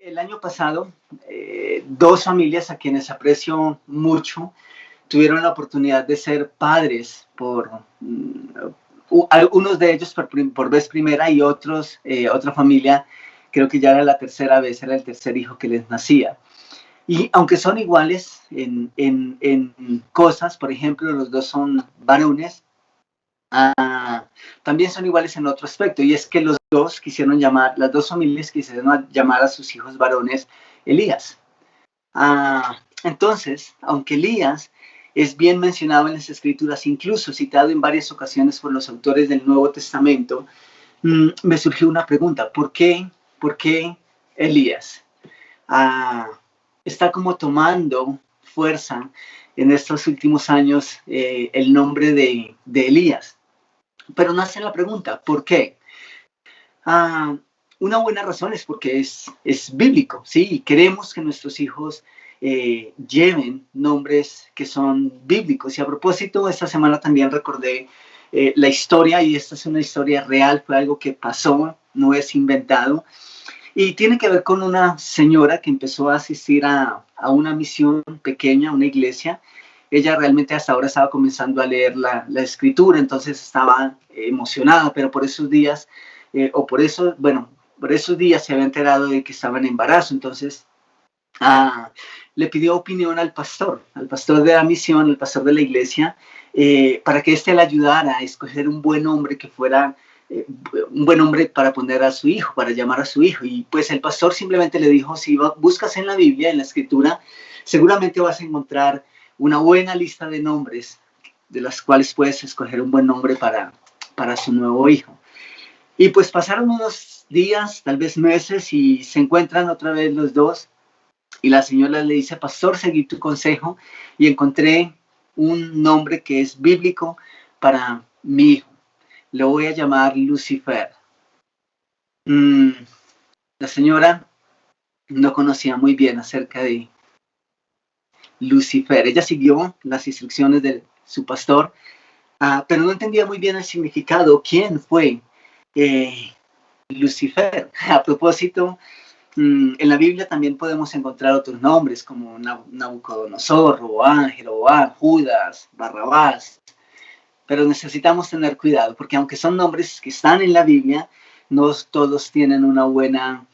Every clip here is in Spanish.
el año pasado, dos familias a quienes aprecio mucho tuvieron la oportunidad de ser padres algunos de ellos por vez primera y otros, otra familia, creo que ya era la tercera vez, era el tercer hijo que les nacía. Y aunque son iguales en cosas, por ejemplo, los dos son varones, también son iguales en otro aspecto, y es que las dos familias quisieron llamar a sus hijos varones Elías. Entonces, aunque Elías es bien mencionado en las Escrituras, incluso citado en varias ocasiones por los autores del Nuevo Testamento, me surgió una pregunta: ¿por qué Elías? Está como tomando fuerza en estos últimos años el nombre de Elías. Pero nace la pregunta: ¿por qué? Una buena razón es porque es bíblico, ¿sí? Y queremos que nuestros hijos lleven nombres que son bíblicos. Y a propósito, esta semana también recordé la historia, y esta es una historia real, fue algo que pasó, no es inventado, y tiene que ver con una señora que empezó a asistir a una misión pequeña, una iglesia. Ella realmente hasta ahora estaba comenzando a leer la escritura, entonces estaba emocionada, pero por esos días, por esos días se había enterado de que estaba en embarazo. Entonces le pidió opinión al pastor de la misión, al pastor de la iglesia, para que éste le ayudara a escoger un buen nombre que fuera un buen nombre para poner a su hijo, para llamar a su hijo. Y pues el pastor simplemente le dijo: si buscas en la Biblia, en la escritura, seguramente vas a encontrar una buena lista de nombres de las cuales puedes escoger un buen nombre para su nuevo hijo. Y pues pasaron unos días, tal vez meses, y se encuentran otra vez los dos, y la señora le dice: pastor, seguí tu consejo y encontré un nombre que es bíblico para mi hijo. Lo voy a llamar Lucifer. La señora no conocía muy bien acerca de Lucifer. Ella siguió las instrucciones de su pastor, pero no entendía muy bien el significado. ¿Quién fue Lucifer? A propósito, en la Biblia también podemos encontrar otros nombres como Nabucodonosor, Roboán, Jeroboam, Judas, Barrabás. Pero necesitamos tener cuidado, porque aunque son nombres que están en la Biblia, no todos tienen un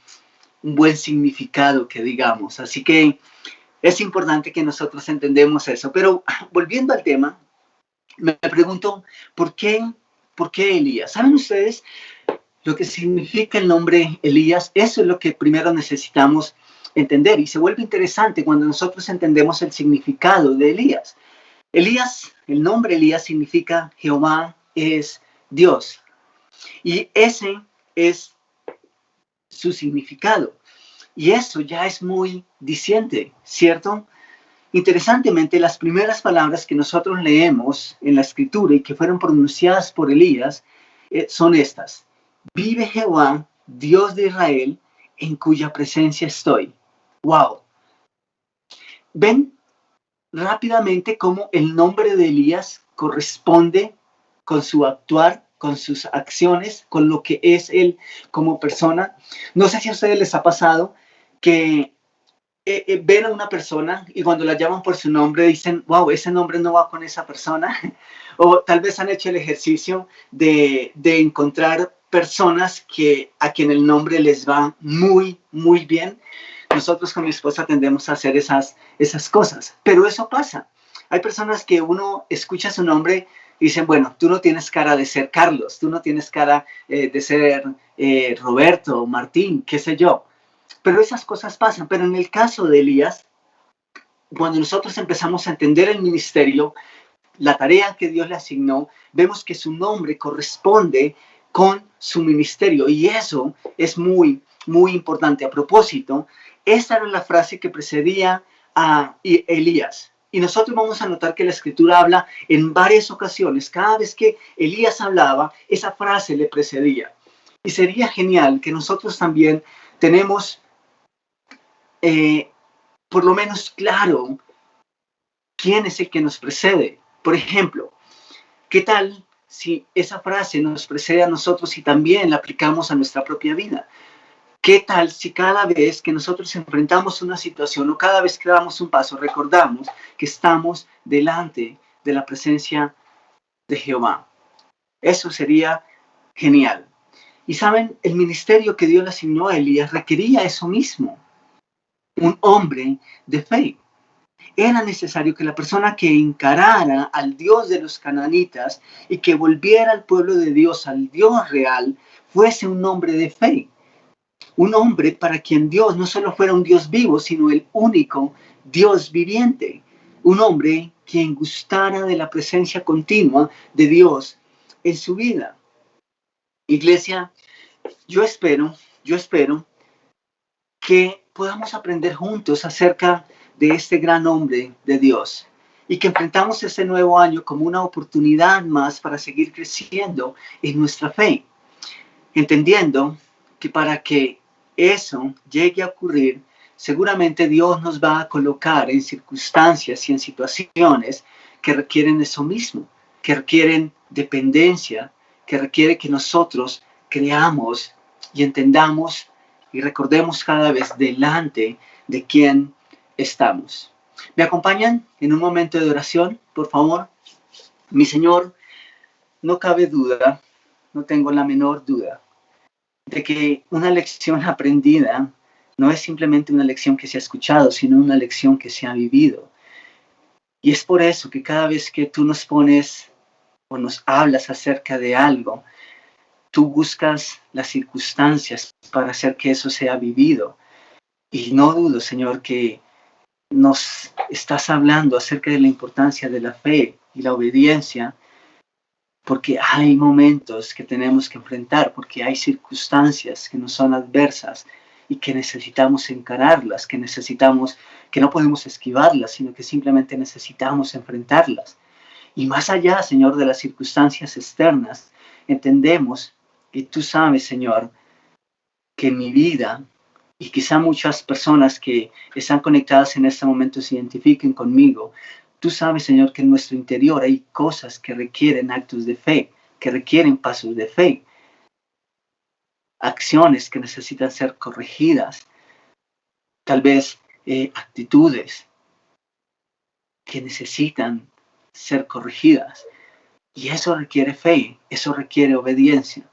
buen significado, que digamos. Así que es importante que nosotros entendamos eso. Pero volviendo al tema, me pregunto: ¿por qué Elías? ¿Saben ustedes lo que significa el nombre Elías? Eso es lo que primero necesitamos entender, y se vuelve interesante cuando nosotros entendemos el significado de Elías. El nombre Elías significa Jehová es Dios, y ese es su significado. Y eso ya es muy diciente, ¿cierto? Interesantemente, las primeras palabras que nosotros leemos en la escritura y que fueron pronunciadas por Elías son estas: vive Jehová, Dios de Israel, en cuya presencia estoy. ¡Wow! ¿Ven rápidamente cómo el nombre de Elías corresponde con su actuar, con sus acciones, con lo que es él como persona? No sé si a ustedes les ha pasado que ven a una persona y cuando la llaman por su nombre dicen: wow, ese nombre no va con esa persona. O tal vez han hecho el ejercicio de encontrar personas a quien el nombre les va muy, muy bien. Nosotros con mi esposa tendemos a hacer esas cosas, pero eso pasa. Hay personas que uno escucha su nombre y dicen: bueno, tú no tienes cara de ser Carlos, tú no tienes cara de ser Roberto o Martín, qué sé yo. Pero esas cosas pasan. Pero en el caso de Elías, cuando nosotros empezamos a entender el ministerio, la tarea que Dios le asignó, vemos que su nombre corresponde con su ministerio, y eso es muy, muy importante. A propósito, esta era la frase que precedía a Elías. Y nosotros vamos a notar que la escritura habla en varias ocasiones. Cada vez que Elías hablaba, esa frase le precedía. Y sería genial que nosotros también tenemos por lo menos claro quién es el que nos precede. Por ejemplo, ¿qué tal si esa frase nos precede a nosotros y también la aplicamos a nuestra propia vida? ¿Qué tal si cada vez que nosotros enfrentamos una situación o cada vez que damos un paso, recordamos que estamos delante de la presencia de Jehová? Eso sería genial. Y saben, el ministerio que Dios le asignó a Elías requería eso mismo, un hombre de fe. Era necesario que la persona que encarara al Dios de los cananitas y que volviera al pueblo de Dios, al Dios real, fuese un hombre de fe. Un hombre para quien Dios no solo fuera un Dios vivo, sino el único Dios viviente. Un hombre quien gustara de la presencia continua de Dios en su vida. Iglesia, yo espero que podamos aprender juntos acerca de este gran hombre de Dios y que enfrentamos este nuevo año como una oportunidad más para seguir creciendo en nuestra fe, entendiendo que para que eso llegue a ocurrir, seguramente Dios nos va a colocar en circunstancias y en situaciones que requieren eso mismo, que requieren dependencia, que requiere que nosotros creamos y entendamos y recordemos cada vez delante de quién estamos. ¿Me acompañan en un momento de oración, por favor? Mi Señor, no cabe duda, no tengo la menor duda, de que una lección aprendida no es simplemente una lección que se ha escuchado, sino una lección que se ha vivido. Y es por eso que cada vez que tú nos pones o nos hablas acerca de algo, tú buscas las circunstancias para hacer que eso sea vivido. Y no dudo, Señor, que nos estás hablando acerca de la importancia de la fe y la obediencia, porque hay momentos que tenemos que enfrentar, porque hay circunstancias que nos son adversas y que necesitamos encararlas, que no podemos esquivarlas, sino que simplemente necesitamos enfrentarlas. Y más allá, Señor, de las circunstancias externas, entendemos que tú sabes, Señor, que en mi vida, y quizá muchas personas que están conectadas en este momento se identifiquen conmigo, tú sabes, Señor, que en nuestro interior hay cosas que requieren actos de fe, que requieren pasos de fe, acciones que necesitan ser corregidas, tal vez actitudes que necesitan ser corregidas. Y eso requiere fe, eso requiere obediencia.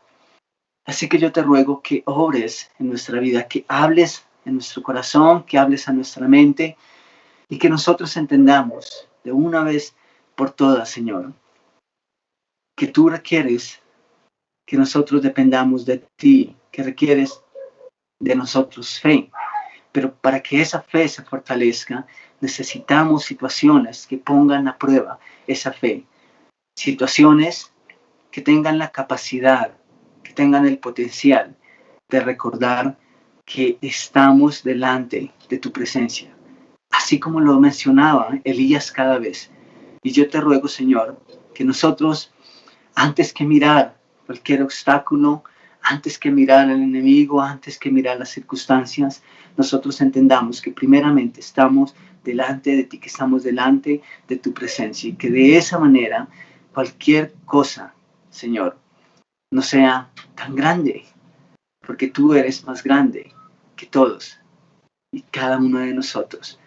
Así que yo te ruego que obres en nuestra vida, que hables en nuestro corazón, que hables a nuestra mente y que nosotros entendamos de una vez por todas, Señor, que tú requieres que nosotros dependamos de ti, que requieres de nosotros fe. Pero para que esa fe se fortalezca, necesitamos situaciones que pongan a prueba esa fe. Situaciones que tengan la capacidad, que tengan el potencial de recordar que estamos delante de tu presencia. Así como lo mencionaba Elías cada vez. Y yo te ruego, Señor, que nosotros, antes que mirar cualquier obstáculo, antes que mirar al enemigo, antes que mirar las circunstancias, nosotros entendamos que primeramente estamos delante de ti, que estamos delante de tu presencia y que de esa manera cualquier cosa, Señor, no sea tan grande, porque tú eres más grande que todos y cada uno de nosotros.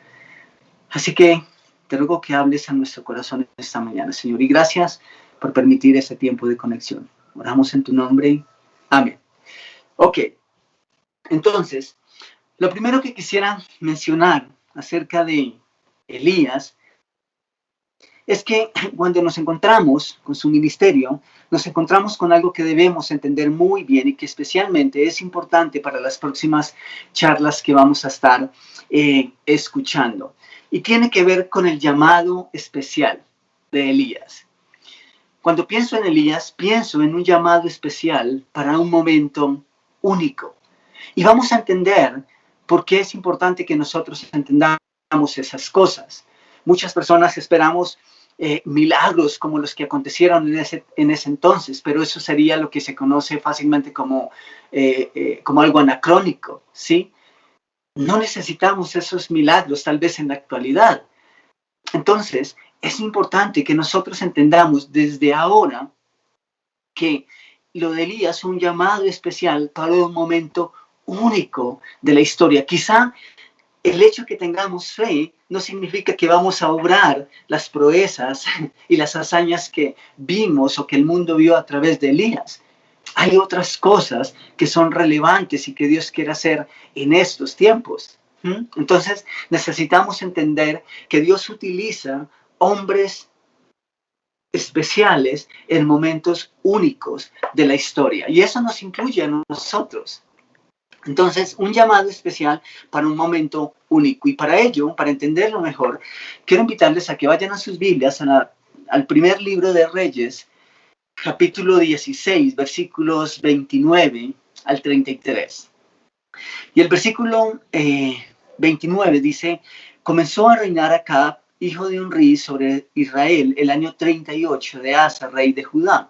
Así que te ruego que hables a nuestro corazón esta mañana, Señor, y gracias por permitir este tiempo de conexión. Oramos en tu nombre. Amén. Ok, entonces, lo primero que quisiera mencionar acerca de Elías es que cuando nos encontramos con su ministerio, nos encontramos con algo que debemos entender muy bien y que especialmente es importante para las próximas charlas que vamos a estar escuchando. Y tiene que ver con el llamado especial de Elías. Cuando pienso en Elías, pienso en un llamado especial para un momento único. Y vamos a entender por qué es importante que nosotros entendamos esas cosas. Muchas personas esperamos milagros como los que acontecieron en ese entonces, pero eso sería lo que se conoce fácilmente como algo anacrónico, ¿sí? No necesitamos esos milagros tal vez en la actualidad. Entonces, es importante que nosotros entendamos desde ahora que lo de Elías es un llamado especial para un momento único de la historia. Quizá el hecho de que tengamos fe no significa que vamos a obrar las proezas y las hazañas que vimos o que el mundo vio a través de Elías. Hay otras cosas que son relevantes y que Dios quiere hacer en estos tiempos. Entonces necesitamos entender que Dios utiliza hombres especiales en momentos únicos de la historia. Y eso nos incluye a nosotros. Entonces, un llamado especial para un momento único. Y para ello, para entenderlo mejor, quiero invitarles a que vayan a sus Biblias al primer libro de Reyes, capítulo 16, versículos 29 al 33. Y el versículo 29 dice: comenzó a reinar Acab, hijo de Onri, sobre Israel el año 38 de Asa, rey de Judá.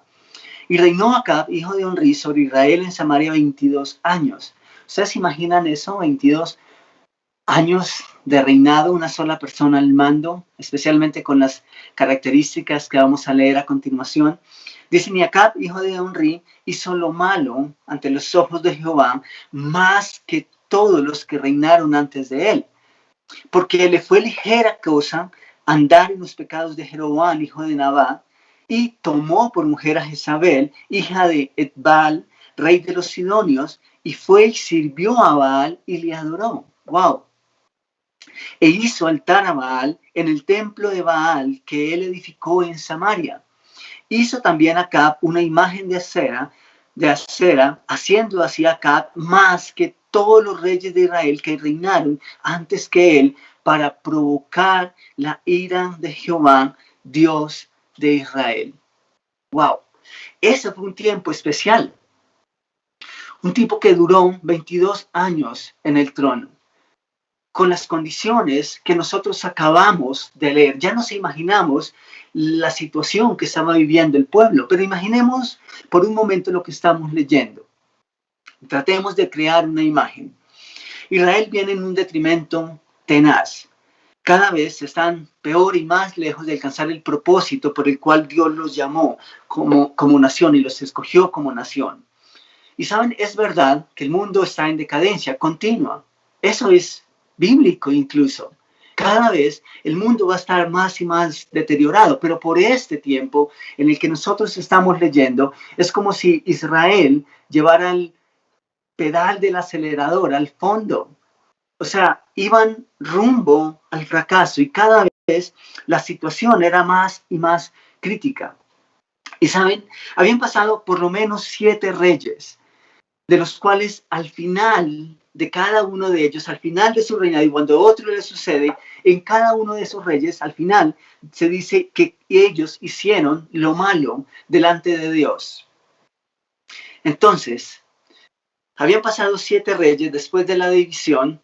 Y reinó Acab, hijo de Onri, sobre Israel en Samaria 22 años. ¿Ustedes se imaginan eso? 22 años de reinado, una sola persona al mando, especialmente con las características que vamos a leer a continuación. Dice: y Acab, hijo de Onri, hizo lo malo ante los ojos de Jehová, más que todos los que reinaron antes de él, porque le fue ligera cosa andar en los pecados de Jeroboam, hijo de Nabat, y tomó por mujer a Jezabel, hija de Etbaal, rey de los Sidonios, y fue y sirvió a Baal y le adoró. ¡Wow! E hizo altar a Baal en el templo de Baal que él edificó en Samaria. Hizo también Acab una imagen de acera, haciendo así Acab más que todos los reyes de Israel que reinaron antes que él, para provocar la ira de Jehová, Dios de Israel. ¡Wow! Ese fue un tiempo especial. Un tipo que duró 22 años en el trono, con las condiciones que nosotros acabamos de leer. Ya nos imaginamos la situación que estaba viviendo el pueblo, pero imaginemos por un momento lo que estamos leyendo. Tratemos de crear una imagen. Israel viene en un detrimento tenaz. Cada vez están peor y más lejos de alcanzar el propósito por el cual Dios los llamó como nación y los escogió como nación. Y saben, es verdad que el mundo está en decadencia continua. Eso es bíblico incluso. Cada vez el mundo va a estar más y más deteriorado, pero por este tiempo en el que nosotros estamos leyendo, es como si Israel llevara el pedal del acelerador al fondo. O sea, iban rumbo al fracaso y cada vez la situación era más y más crítica. Y saben, habían pasado por lo menos 7 reyes, de los cuales al final de cada uno de ellos, al final de su reinado, y cuando otro le sucede, en cada uno de esos reyes, al final se dice que ellos hicieron lo malo delante de Dios. Entonces, habían pasado 7 reyes después de la división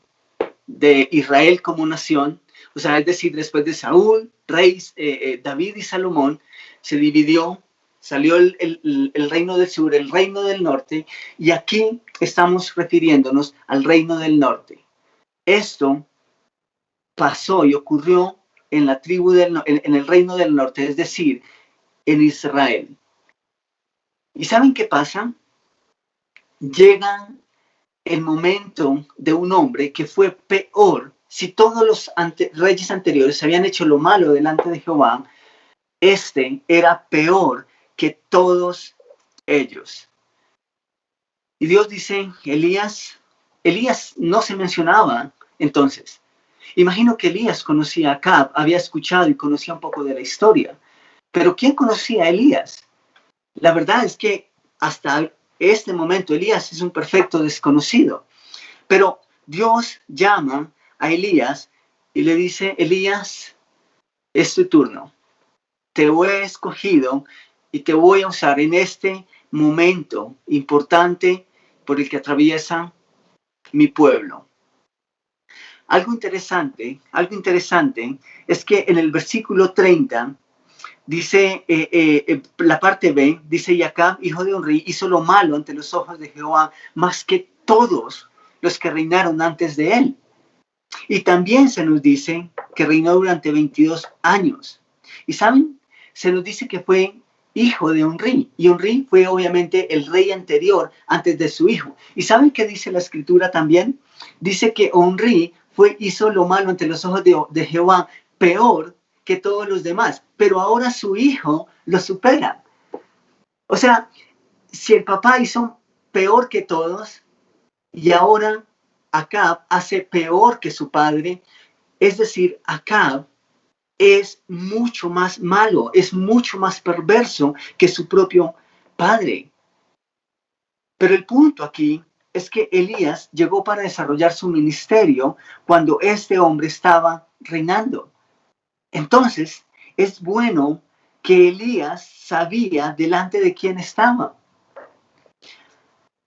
de Israel como nación, o sea, es decir, después de Saúl, David y Salomón, se dividió. Salió el reino del sur, el reino del norte, y aquí estamos refiriéndonos al reino del norte. Esto pasó y ocurrió en la tribu en el reino del norte, es decir, en Israel. ¿Y saben qué pasa? Llega el momento de un hombre que fue peor. Si todos los reyes anteriores habían hecho lo malo delante de Jehová, este era peor que todos ellos. Y Dios dice: Elías no se mencionaba entonces. Imagino que Elías conocía a Acab, había escuchado y conocía un poco de la historia. Pero ¿quién conocía a Elías? La verdad es que hasta este momento Elías es un perfecto desconocido. Pero Dios llama a Elías y le dice: Elías, es tu turno. Te he escogido y te voy a usar en este momento importante por el que atraviesa mi pueblo. Algo interesante es que en el versículo 30 dice, la parte B, dice: y Acab, hijo de Onri, hizo lo malo ante los ojos de Jehová, más que todos los que reinaron antes de él. Y también se nos dice que reinó durante 22 años. ¿Y saben? Se nos dice que fue hijo de Omri. Y Omri fue obviamente el rey anterior antes de su hijo. ¿Y saben qué dice la escritura también? Dice que Omri hizo lo malo ante los ojos de Jehová, peor que todos los demás. Pero ahora su hijo lo supera. O sea, si el papá hizo peor que todos y ahora Acab hace peor que su padre, es decir, Acab es mucho más malo, es mucho más perverso que su propio padre. Pero el punto aquí es que Elías llegó para desarrollar su ministerio cuando este hombre estaba reinando. Entonces, es bueno que Elías sabía delante de quién estaba.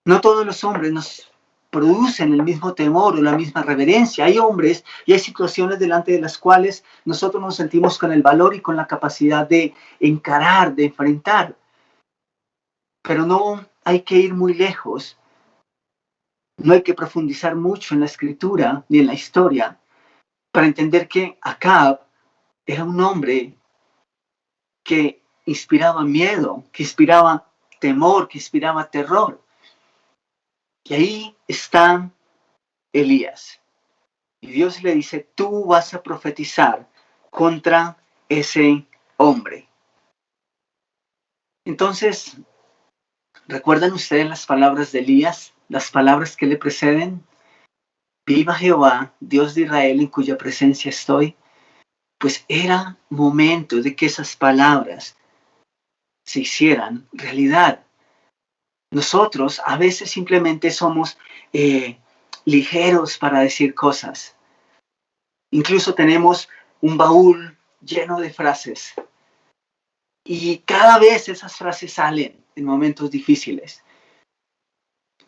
No todos los hombres nos producen el mismo temor o la misma reverencia. Hay hombres y hay situaciones delante de las cuales nosotros nos sentimos con el valor y con la capacidad de encarar, de enfrentar. Pero no hay que ir muy lejos. No hay que profundizar mucho en la escritura ni en la historia para entender que Acab era un hombre que inspiraba miedo, que inspiraba temor, que inspiraba terror. Y ahí está Elías. Y Dios le dice, tú vas a profetizar contra ese hombre. Entonces, ¿recuerdan ustedes las palabras de Elías? Las palabras que le preceden. Viva Jehová, Dios de Israel, en cuya presencia estoy. Pues era momento de que esas palabras se hicieran realidad. Nosotros a veces simplemente somos ligeros para decir cosas. Incluso tenemos un baúl lleno de frases. Y cada vez esas frases salen en momentos difíciles.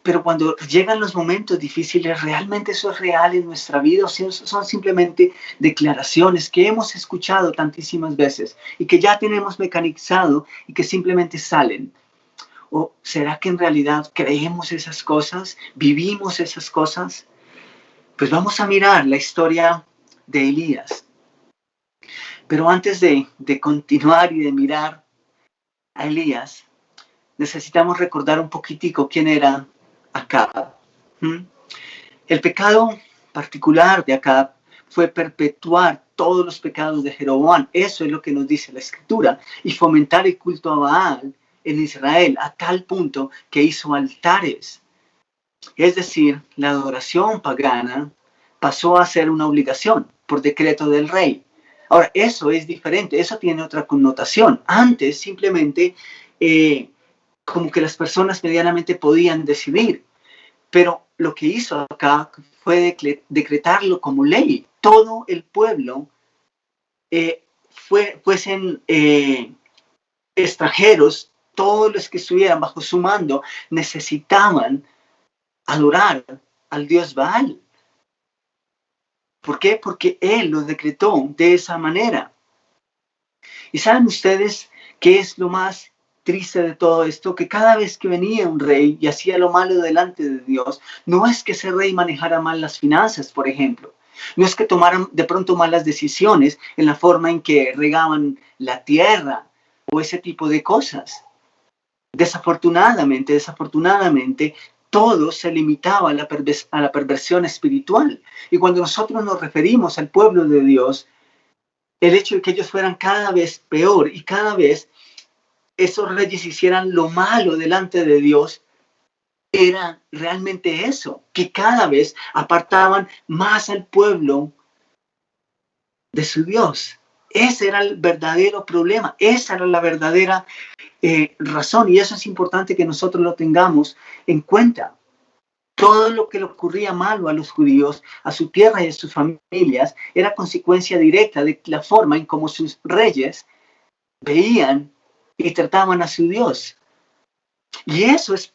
Pero cuando llegan los momentos difíciles, ¿realmente eso es real en nuestra vida o son simplemente declaraciones que hemos escuchado tantísimas veces y que ya tenemos mecanizado y que simplemente salen? ¿O será que en realidad creemos esas cosas? ¿Vivimos esas cosas? Pues vamos a mirar la historia de Elías. Pero antes de continuar y de mirar a Elías, necesitamos recordar un poquitico quién era Acab. El pecado particular de Acab fue perpetuar todos los pecados de Jeroboam. Eso es lo que nos dice la Escritura. Y fomentar el culto a Baal en Israel a tal punto que hizo altares. Es decir, la adoración pagana pasó a ser una obligación por decreto del rey. Ahora, eso es diferente, eso tiene otra connotación. Antes simplemente como que las personas medianamente podían decidir, pero lo que hizo acá fue decretarlo como ley. Todo el pueblo, fuesen extranjeros, todos los que estuvieran bajo su mando, necesitaban adorar al dios Baal. ¿Por qué? Porque él lo decretó de esa manera. ¿Y saben ustedes qué es lo más triste de todo esto? Que cada vez que venía un rey y hacía lo malo delante de Dios, no es que ese rey manejara mal las finanzas, por ejemplo. No es que tomaran de pronto malas decisiones en la forma en que regaban la tierra o ese tipo de cosas. Desafortunadamente, todo se limitaba a la perversión espiritual. Y cuando nosotros nos referimos al pueblo de Dios, el hecho de que ellos fueran cada vez peor y cada vez esos reyes hicieran lo malo delante de Dios, era realmente eso, que cada vez apartaban más al pueblo de su Dios. Ese era el verdadero problema, esa era la verdadera razón, y eso es importante que nosotros lo tengamos en cuenta. Todo lo que le ocurría malo a los judíos, a su tierra y a sus familias, era consecuencia directa de la forma en cómo sus reyes veían y trataban a su Dios. Y eso es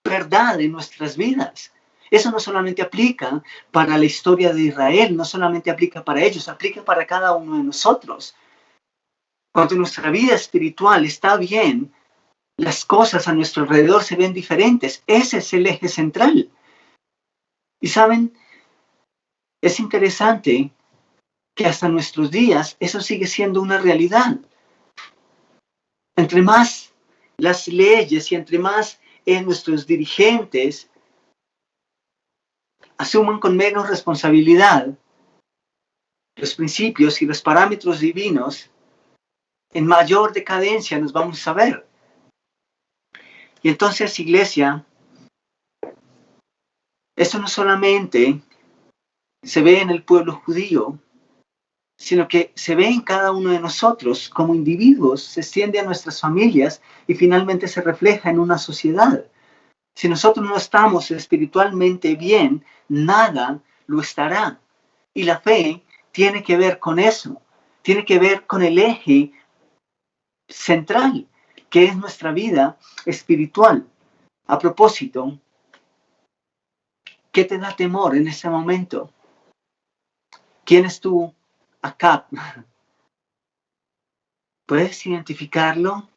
verdad en nuestras vidas. Eso no solamente aplica para la historia de Israel, no solamente aplica para ellos, aplica para cada uno de nosotros. Cuando nuestra vida espiritual está bien, las cosas a nuestro alrededor se ven diferentes. Ese es el eje central. Y saben, es interesante que hasta nuestros días eso sigue siendo una realidad. Entre más las leyes y entre más nuestros dirigentes asuman con menos responsabilidad los principios y los parámetros divinos, en mayor decadencia nos vamos a ver. Y entonces, iglesia, eso no solamente se ve en el pueblo judío, sino que se ve en cada uno de nosotros como individuos, se extiende a nuestras familias y finalmente se refleja en una sociedad. Si nosotros no estamos espiritualmente bien, nada lo estará. Y la fe tiene que ver con eso, tiene que ver con el eje central, que es nuestra vida espiritual. A propósito, ¿qué te da temor en este momento? ¿Quién es tu Acab? ¿Puedes identificarlo?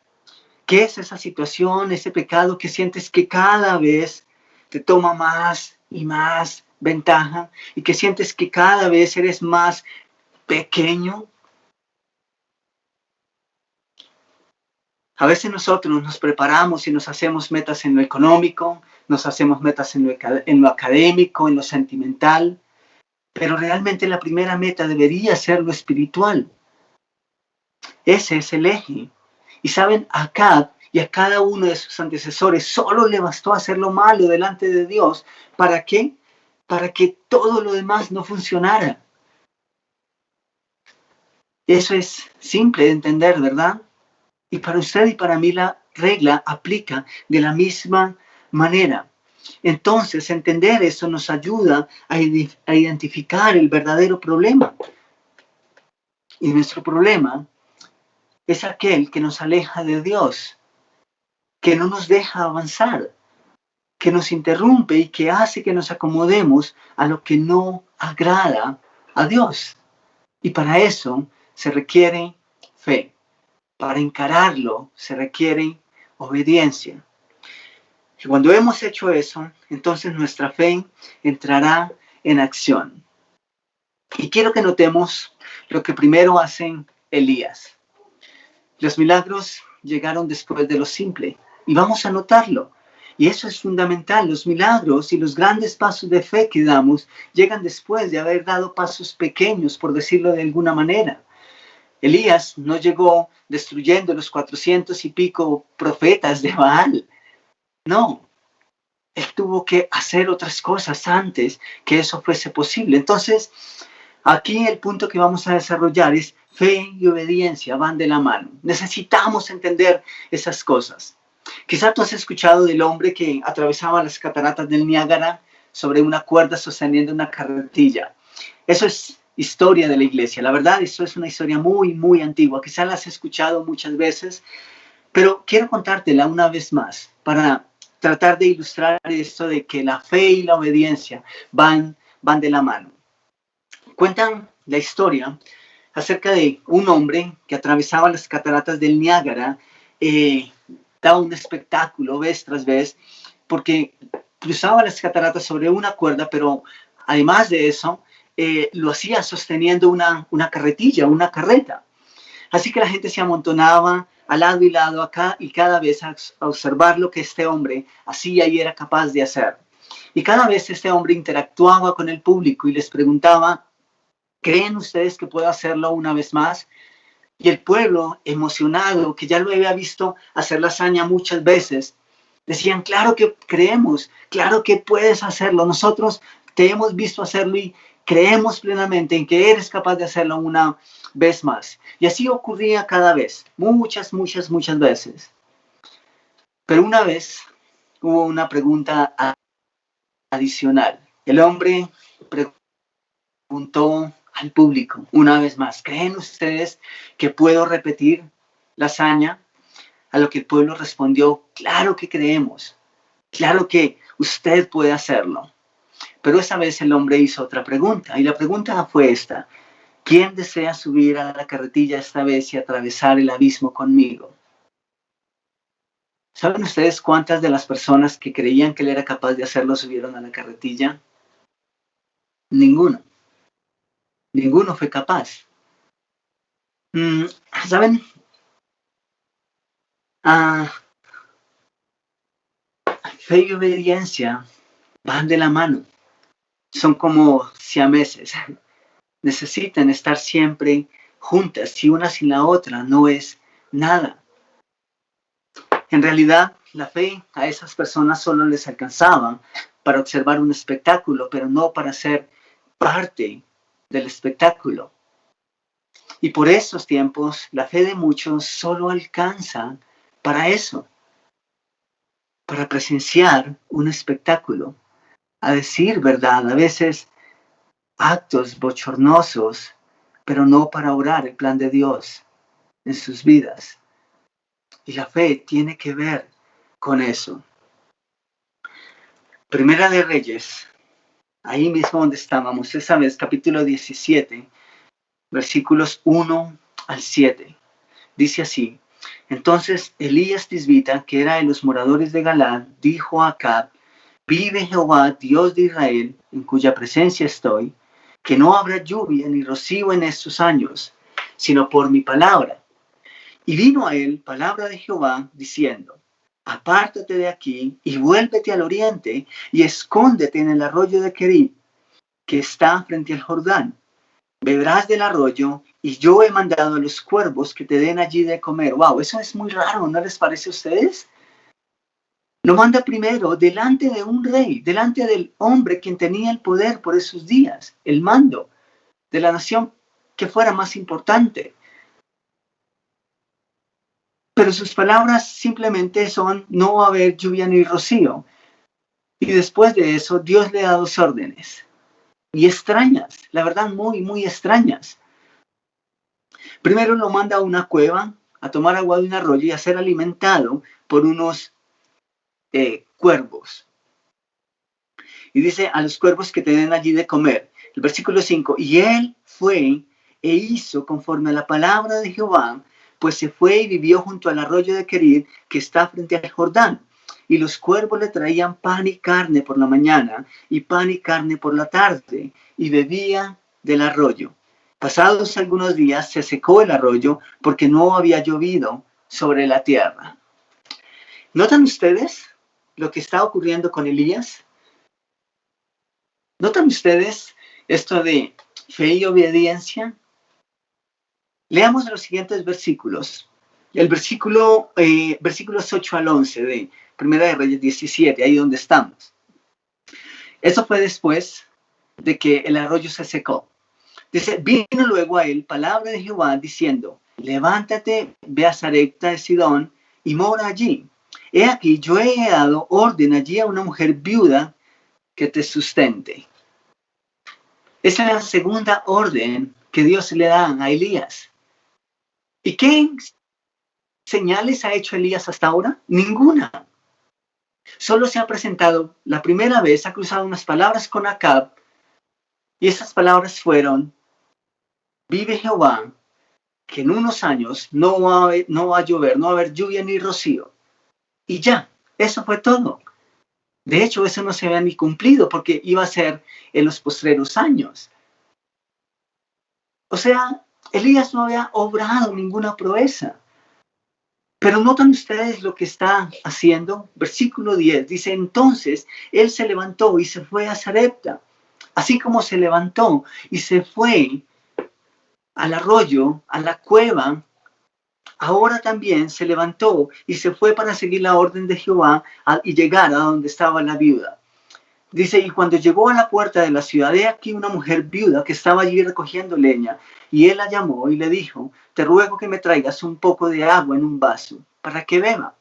¿Qué es esa situación, ese pecado que sientes que cada vez te toma más y más ventaja y que sientes que cada vez eres más pequeño? A veces nosotros nos preparamos y nos hacemos metas en lo económico, nos hacemos metas en lo académico, en lo sentimental, pero realmente la primera meta debería ser lo espiritual. Ese es el eje. Y saben, a Acab y a cada uno de sus antecesores solo le bastó hacer lo malo delante de Dios. ¿Para qué? Para que todo lo demás no funcionara. Eso es simple de entender, ¿verdad? Y para usted y para mí la regla aplica de la misma manera. Entonces, entender eso nos ayuda a identificar el verdadero problema. Y nuestro problema es aquel que nos aleja de Dios, que no nos deja avanzar, que nos interrumpe y que hace que nos acomodemos a lo que no agrada a Dios. Y para eso se requiere fe. Para encararlo se requiere obediencia. Y cuando hemos hecho eso, entonces nuestra fe entrará en acción. Y quiero que notemos lo que primero hacen Elías. Los milagros llegaron después de lo simple. Y vamos a notarlo. Y eso es fundamental. Los milagros y los grandes pasos de fe que damos llegan después de haber dado pasos pequeños, por decirlo de alguna manera. Elías no llegó destruyendo los 400 y pico profetas de Baal. No, él tuvo que hacer otras cosas antes que eso fuese posible. Entonces, aquí el punto que vamos a desarrollar es fe y obediencia van de la mano. Necesitamos entender esas cosas. Quizá tú has escuchado del hombre que atravesaba las cataratas del Niágara sobre una cuerda sosteniendo una carretilla. Eso es historia de la iglesia. La verdad, eso es una historia muy, muy antigua. Quizá la has escuchado muchas veces, pero quiero contártela una vez más para tratar de ilustrar esto de que la fe y la obediencia van de la mano. Cuentan la historia acerca de un hombre que atravesaba las cataratas del Niágara, daba un espectáculo vez tras vez, porque cruzaba las cataratas sobre una cuerda, pero además de eso, lo hacía sosteniendo una carretilla, una carreta. Así que la gente se amontonaba al lado y lado acá y cada vez a observar lo que este hombre hacía y era capaz de hacer. Y cada vez este hombre interactuaba con el público y les preguntaba, ¿creen ustedes que puedo hacerlo una vez más? Y el pueblo, emocionado, que ya lo había visto hacer la hazaña muchas veces, decían, claro que creemos, claro que puedes hacerlo. Nosotros te hemos visto hacerlo y creemos plenamente en que eres capaz de hacerlo una vez más. Y así ocurría cada vez, muchas, muchas, muchas veces. Pero una vez hubo una pregunta adicional. El hombre preguntó al público una vez más, ¿creen ustedes que puedo repetir la hazaña? A lo que el pueblo respondió, claro que creemos, claro que usted puede hacerlo. Pero esa vez el hombre hizo otra pregunta y la pregunta fue esta, ¿quién desea subir a la carretilla esta vez y atravesar el abismo conmigo? ¿Saben ustedes cuántas de las personas que creían que él era capaz de hacerlo subieron a la carretilla? Ninguno. Ninguno fue capaz. ¿Saben? Ah, fe y obediencia van de la mano. Son como siameses. Necesitan estar siempre juntas. Si una sin la otra no es nada. En realidad, la fe a esas personas solo les alcanzaba para observar un espectáculo, pero no para ser parte del espectáculo. Y por esos tiempos, la fe de muchos solo alcanza para eso, para presenciar un espectáculo, a decir verdad, a veces actos bochornosos, pero no para orar el plan de Dios en sus vidas. Y la fe tiene que ver con eso. Primera de Reyes, ahí mismo donde estábamos, esa vez, capítulo 17, versículos 1 al 7. Dice así: entonces Elías Tisbita, que era de los moradores de Galaad, dijo a Acab: vive Jehová, Dios de Israel, en cuya presencia estoy, que no habrá lluvia ni rocío en estos años, sino por mi palabra. Y vino a él palabra de Jehová, diciendo: apártate de aquí y vuélvete al oriente y escóndete en el arroyo de Querib, que está frente al Jordán. Beberás del arroyo y yo he mandado a los cuervos que te den allí de comer. Wow, eso es muy raro, ¿no les parece a ustedes? Lo manda primero delante de un rey, delante del hombre quien tenía el poder por esos días, el mando de la nación que fuera más importante. Pero sus palabras simplemente son: no va a haber lluvia ni rocío. Y después de eso, Dios le da dos órdenes. Y extrañas, la verdad, muy, muy extrañas. Primero lo manda a una cueva a tomar agua de un arroyo y a ser alimentado por unos cuervos. Y dice: a los cuervos que te den allí de comer. El versículo 5, y él fue e hizo conforme a la palabra de Jehová, pues se fue y vivió junto al arroyo de Querib, que está frente al Jordán. Y los cuervos le traían pan y carne por la mañana, y pan y carne por la tarde, y bebía del arroyo. Pasados algunos días se secó el arroyo, porque no había llovido sobre la tierra. ¿Notan ustedes lo que está ocurriendo con Elías? ¿Notan ustedes esto de fe y obediencia? Leamos los siguientes versículos. El versículos 8 al 11 de Primera de Reyes 17, ahí donde estamos. Eso fue después de que el arroyo se secó. Dice: vino luego a él palabra de Jehová diciendo: levántate, ve a Sarepta de Sidón y mora allí. He aquí, yo he dado orden allí a una mujer viuda que te sustente. Esa es la segunda orden que Dios le da a Elías. ¿Y qué señales ha hecho Elías hasta ahora? Ninguna. Solo se ha presentado la primera vez, ha cruzado unas palabras con Acab, y esas palabras fueron: vive Jehová, que en unos años no va a llover, no va a haber lluvia ni rocío. Y ya, eso fue todo. De hecho, eso no se había ni cumplido, porque iba a ser en los postreros años. O sea, Elías no había obrado ninguna proeza. Pero notan ustedes lo que está haciendo. Versículo 10 dice: entonces él se levantó y se fue a Sarepta. Así como se levantó y se fue al arroyo, a la cueva, ahora también se levantó y se fue para seguir la orden de Jehová y llegar a donde estaba la viuda. Dice: y cuando llegó a la puerta de la ciudad, he aquí una mujer viuda que estaba allí recogiendo leña. Y él la llamó y le dijo: te ruego que me traigas un poco de agua en un vaso, para que beba.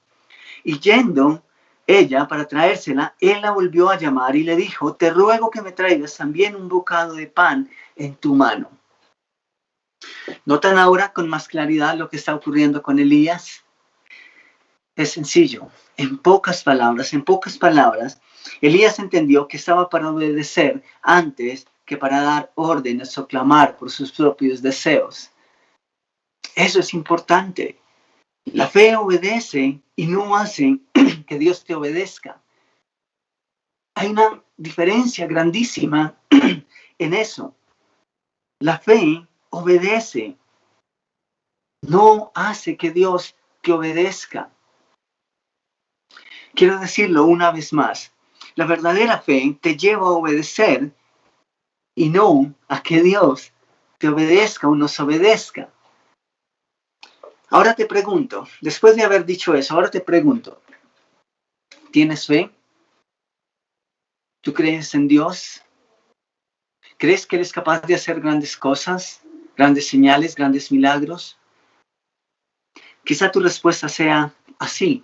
Y yendo ella para traérsela, él la volvió a llamar y le dijo: te ruego que me traigas también un bocado de pan en tu mano. ¿Notan ahora con más claridad lo que está ocurriendo con Elías? Es sencillo. En pocas palabras, Elías entendió que estaba para obedecer antes que para dar órdenes o clamar por sus propios deseos. Eso es importante. La fe obedece y no hace que Dios te obedezca. Hay una diferencia grandísima en eso. La fe obedece, no hace que Dios te obedezca. quiero decirlo una vez más. La verdadera fe te lleva a obedecer y no a que Dios te obedezca o nos obedezca. Ahora te pregunto, después de haber dicho eso, ahora te pregunto, ¿tienes fe? ¿Tú crees en Dios? ¿Crees que eres capaz de hacer grandes cosas, grandes señales, grandes milagros? Quizá tu respuesta sea así.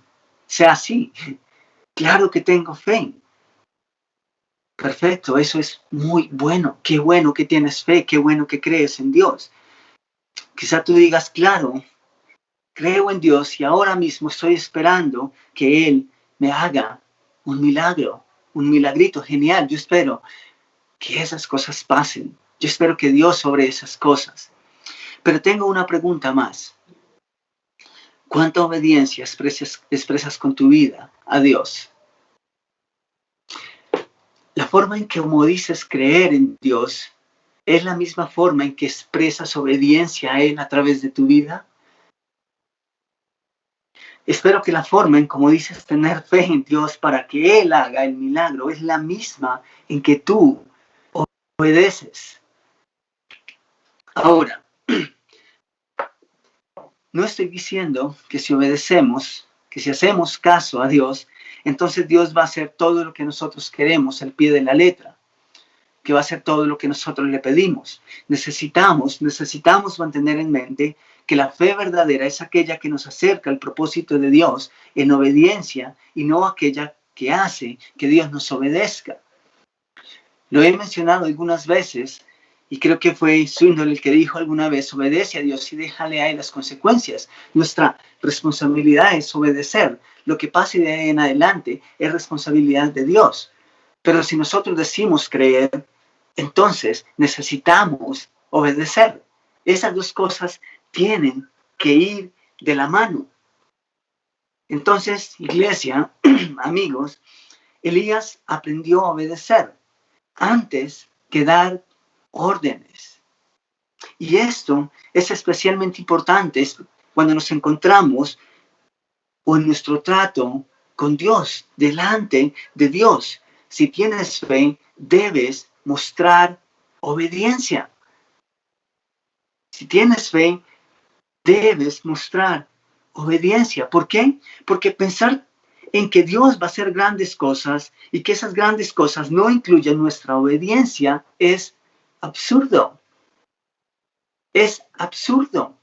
Claro que tengo fe. Perfecto, eso es muy bueno. Qué bueno que tienes fe, qué bueno que crees en Dios. Quizá tú digas, claro, creo en Dios y ahora mismo estoy esperando que Él me haga un milagro, un milagrito genial. Yo espero que esas cosas pasen. Yo espero que Dios sobre esas cosas. Pero tengo una pregunta más. ¿Cuánta obediencia expresas con tu vida a Dios? La forma en que, como dices, creer en Dios es la misma forma en que expresas obediencia a Él a través de tu vida. Espero que la forma en como dices tener fe en Dios para que Él haga el milagro es la misma en que tú obedeces. Ahora, no estoy diciendo que si obedecemos, que si hacemos caso a Dios, entonces Dios va a hacer todo lo que nosotros queremos al pie de la letra, que va a hacer todo lo que nosotros le pedimos. Necesitamos mantener en mente que la fe verdadera es aquella que nos acerca al propósito de Dios en obediencia y no aquella que hace que Dios nos obedezca. Lo he mencionado algunas veces y creo que fue Swindoll el que dijo alguna vez, obedece a Dios y déjale a Él las consecuencias. Nuestra responsabilidad es obedecer. Lo que pase de ahí en adelante es responsabilidad de Dios. Pero si nosotros decimos creer, entonces necesitamos obedecer. Esas dos cosas tienen que ir de la mano. Entonces, iglesia, amigos, Elías aprendió a obedecer antes que dar órdenes. Y esto es especialmente importante cuando nos encontramos o en nuestro trato con Dios, delante de Dios. Si tienes fe, debes mostrar obediencia. Si tienes fe, debes mostrar obediencia. ¿Por qué? Porque pensar en que Dios va a hacer grandes cosas y que esas grandes cosas no incluyen nuestra obediencia es absurdo. Es absurdo.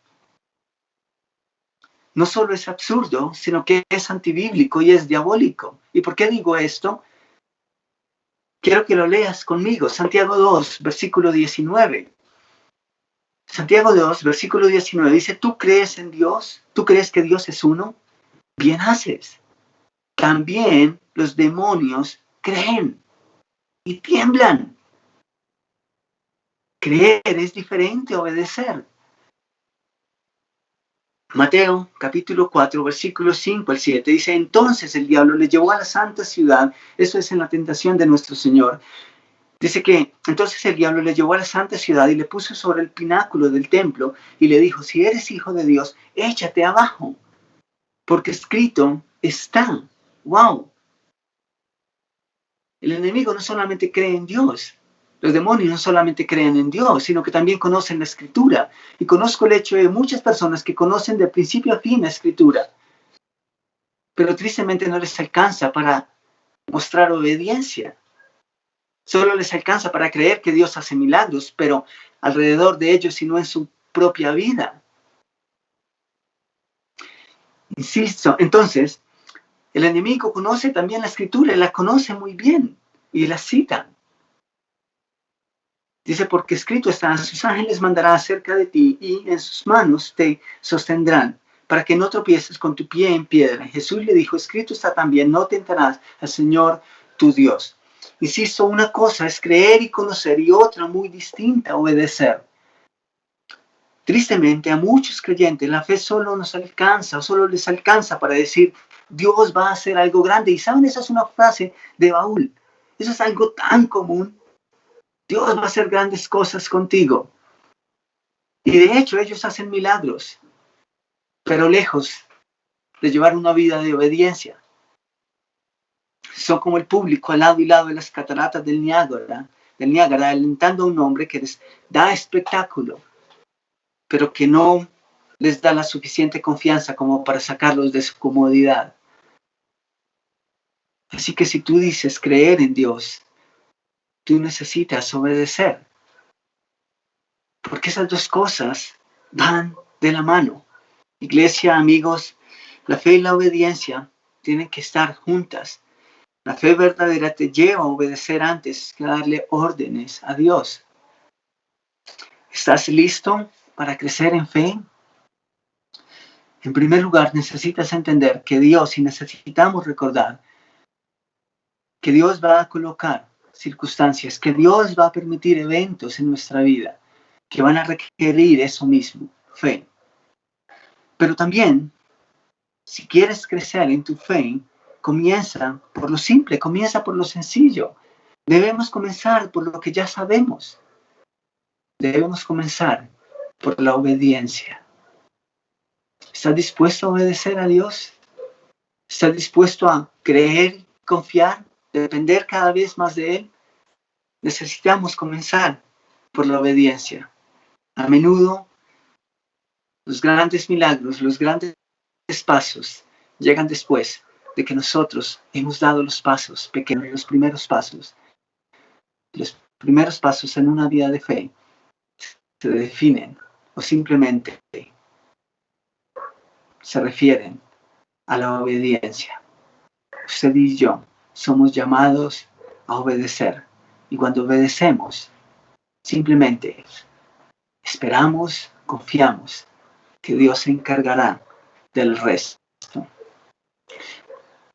No solo es absurdo, sino que es antibíblico y es diabólico. ¿Y por qué digo esto? Quiero que lo leas conmigo. Santiago 2, versículo 19. Santiago 2, versículo 19 dice, ¿tú crees en Dios? ¿Tú crees que Dios es uno? Bien haces. También los demonios creen y tiemblan. Creer es diferente a obedecer. Mateo capítulo 4, versículos 5 al 7 dice, entonces el diablo le llevó a la santa ciudad, eso es en la tentación de nuestro Señor, dice que entonces el diablo le llevó a la santa ciudad y le puso sobre el pináculo del templo y le dijo, si eres hijo de Dios, échate abajo, porque escrito está. ¡Wow! El enemigo no solamente cree en Dios, los demonios no solamente creen en Dios, sino que también conocen la Escritura. Y conozco el hecho de muchas personas que conocen de principio a fin la Escritura, pero tristemente no les alcanza para mostrar obediencia. Solo les alcanza para creer que Dios hace milagros, pero alrededor de ellos y no en su propia vida. Insisto, entonces, el enemigo conoce también la Escritura, la conoce muy bien y la cita. Dice, porque escrito está, sus ángeles mandará acerca de ti y en sus manos te sostendrán, para que no tropieces con tu pie en piedra. Jesús le dijo, escrito está también, no tentarás al Señor tu Dios. Insisto, una cosa es creer y conocer y otra muy distinta, obedecer. Tristemente, a muchos creyentes la fe solo nos alcanza, o solo les alcanza para decir, Dios va a hacer algo grande. Y saben, esa es una frase de baúl. Eso es algo tan común. Dios va a hacer grandes cosas contigo. Y de hecho ellos hacen milagros, pero lejos de llevar una vida de obediencia. Son como el público al lado y lado de las cataratas del Niágara, alentando a un hombre que les da espectáculo, pero que no les da la suficiente confianza como para sacarlos de su comodidad. Así que si tú dices creer en Dios, tú necesitas obedecer, porque esas dos cosas van de la mano. Iglesia, amigos, la fe y la obediencia tienen que estar juntas. La fe verdadera te lleva a obedecer antes que a darle órdenes a Dios. ¿Estás listo para crecer en fe? En primer lugar, necesitas entender que Dios, y necesitamos recordar, que Dios va a colocar circunstancias, que Dios va a permitir eventos en nuestra vida que van a requerir eso mismo, fe. Pero también, si quieres crecer en tu fe, comienza por lo simple, comienza por lo sencillo. Debemos comenzar por lo que ya sabemos. Debemos comenzar por la obediencia. ¿Estás dispuesto a obedecer a Dios? ¿Estás dispuesto a creer, confiar, depender cada vez más de Él? Necesitamos comenzar por la obediencia. A menudo, los grandes milagros, los grandes pasos llegan después de que nosotros hemos dado los pasos pequeños, los primeros pasos. Los primeros pasos en una vida de fe se definen o simplemente se refieren a la obediencia. Usted y yo somos llamados a obedecer. Y cuando obedecemos, simplemente esperamos, confiamos que Dios se encargará del resto.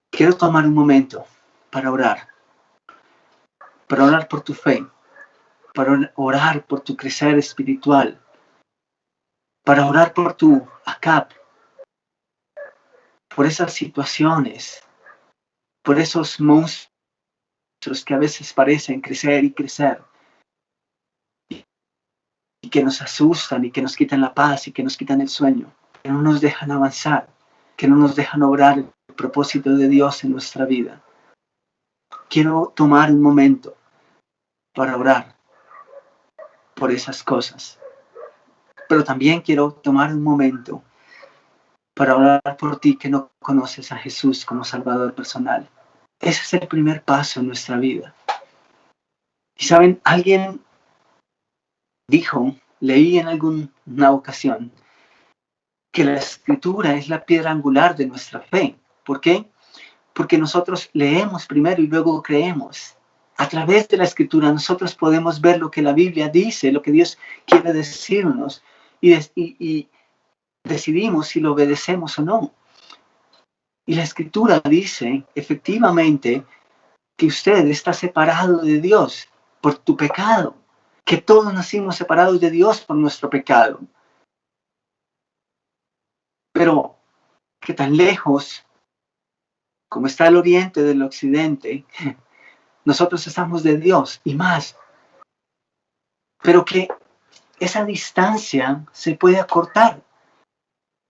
Quiero tomar un momento para orar por tu fe, para orar por tu crecer espiritual, para orar por tu ACAP, por esas situaciones, por esos monstruos que a veces parecen crecer y crecer, y que nos asustan y que nos quitan la paz y que nos quitan el sueño, que no nos dejan avanzar, que no nos dejan obrar el propósito de Dios en nuestra vida. Quiero tomar un momento para orar por esas cosas, pero también quiero tomar un momento para orar por ti que no conoces a Jesús como Salvador personal. Ese es el primer paso en nuestra vida. Y saben, alguien dijo, leí en alguna ocasión, que la escritura es la piedra angular de nuestra fe. ¿Por qué? Porque nosotros leemos primero y luego creemos. A través de la escritura nosotros podemos ver lo que la Biblia dice, lo que Dios quiere decirnos y decidimos si lo obedecemos o no. Y la escritura dice efectivamente que usted está separado de Dios por tu pecado, que todos nacimos separados de Dios por nuestro pecado. Pero que tan lejos como está el oriente del occidente, nosotros estamos de Dios y más. Pero que esa distancia se puede acortar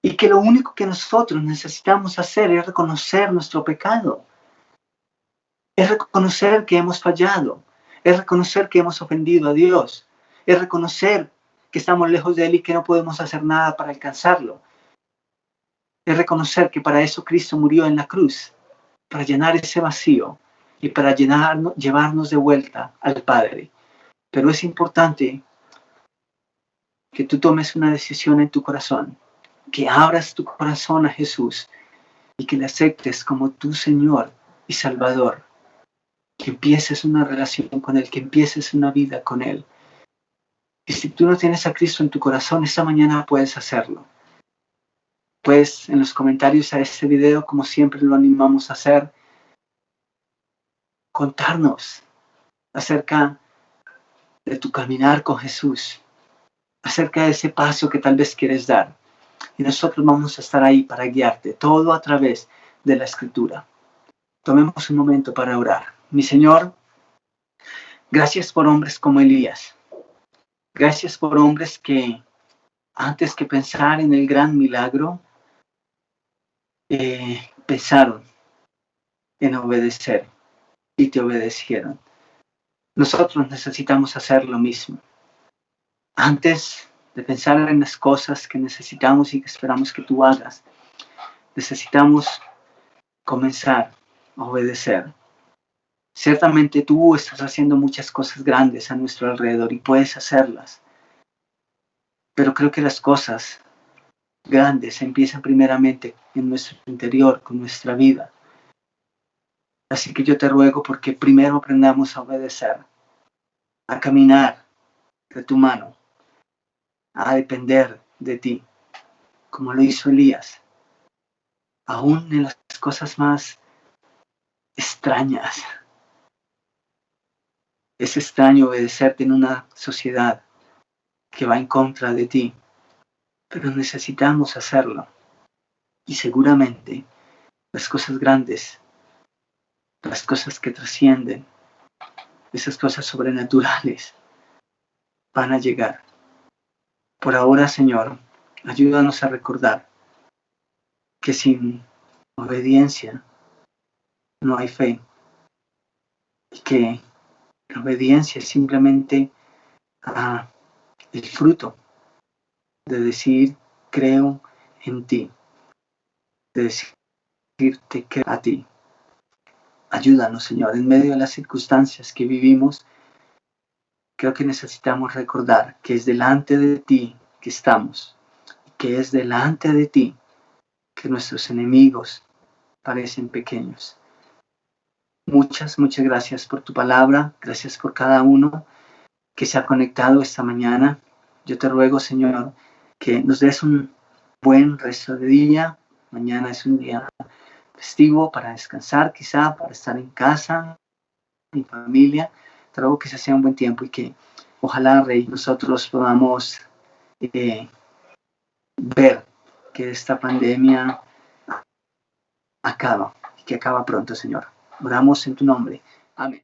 y que lo único que nosotros necesitamos hacer es reconocer nuestro pecado, es reconocer que hemos fallado, es reconocer que hemos ofendido a Dios, es reconocer que estamos lejos de Él y que no podemos hacer nada para alcanzarlo, es reconocer que para eso Cristo murió en la cruz, para llenar ese vacío y para llevarnos de vuelta al Padre. Pero es importante que tú tomes una decisión en tu corazón, que abras tu corazón a Jesús y que le aceptes como tu Señor y Salvador, que empieces una relación con Él, que empieces una vida con Él. Y si tú no tienes a Cristo en tu corazón, esta mañana puedes hacerlo. Puedes en los comentarios a este video, como siempre lo animamos a hacer, contarnos acerca de tu caminar con Jesús, acerca de ese paso que tal vez quieres dar. Y nosotros vamos a estar ahí para guiarte, todo a través de la Escritura. Tomemos un momento para orar. Mi Señor, gracias por hombres como Elías. Gracias por hombres que, antes que pensar en el gran milagro, pensaron en obedecer. y te obedecieron. Nosotros necesitamos hacer lo mismo. Antes de pensar en las cosas que necesitamos y que esperamos que tú hagas, necesitamos comenzar a obedecer. Ciertamente tú estás haciendo muchas cosas grandes a nuestro alrededor y puedes hacerlas, pero creo que las cosas grandes empiezan primeramente en nuestro interior, con nuestra vida. Así que yo te ruego porque primero aprendamos a obedecer, a caminar de tu mano, a depender de ti, como lo hizo Elías, aún en las cosas más extrañas. Es extraño obedecerte en una sociedad que va en contra de ti, pero necesitamos hacerlo. Y seguramente las cosas grandes, las cosas que trascienden, esas cosas sobrenaturales, van a llegar. Por ahora, Señor, ayúdanos a recordar que sin obediencia no hay fe y que la obediencia es simplemente el fruto de decir creo en ti, de decirte creo a ti. Ayúdanos, Señor, en medio de las circunstancias que vivimos. Creo que necesitamos recordar que es delante de ti que estamos, que es delante de ti que nuestros enemigos parecen pequeños. Muchas gracias por tu palabra, gracias por cada uno que se ha conectado esta mañana. Yo te ruego, Señor, que nos des un buen resto de día. Mañana es un día festivo para descansar, quizá para estar en casa, mi familia. Te ruego que ese sea un buen tiempo y que ojalá, Rey, nosotros podamos ver que esta pandemia acaba y que acaba pronto, Señor. Oramos en tu nombre. Amén.